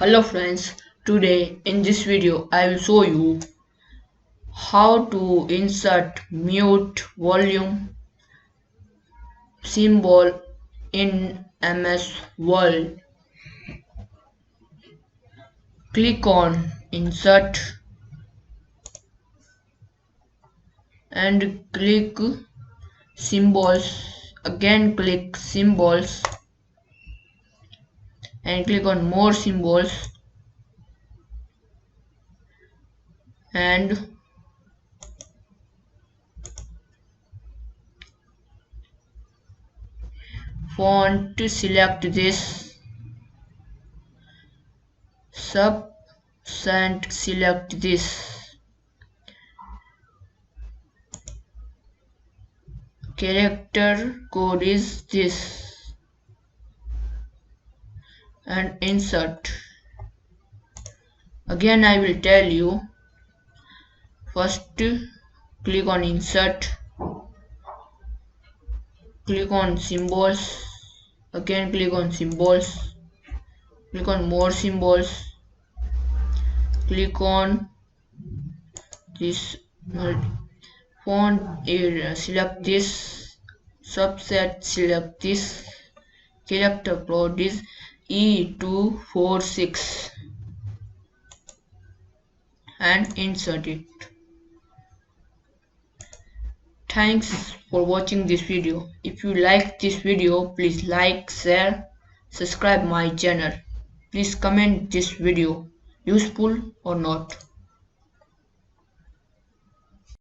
Hello friends, today in this video I will show you how to insert mute volume symbol in MS Word. Click on insert and click symbols. Again click symbols and click on more symbols and font. Select this and select this. Character code is this and insert. Again I will tell you, first click on insert, click on symbols, again click on symbols, click on more symbols, click on this font area, select this subset, select this character code is E246 and insert it. Thanks for watching this video. If you like this video, please like, share, subscribe my channel. Please comment this video useful or not.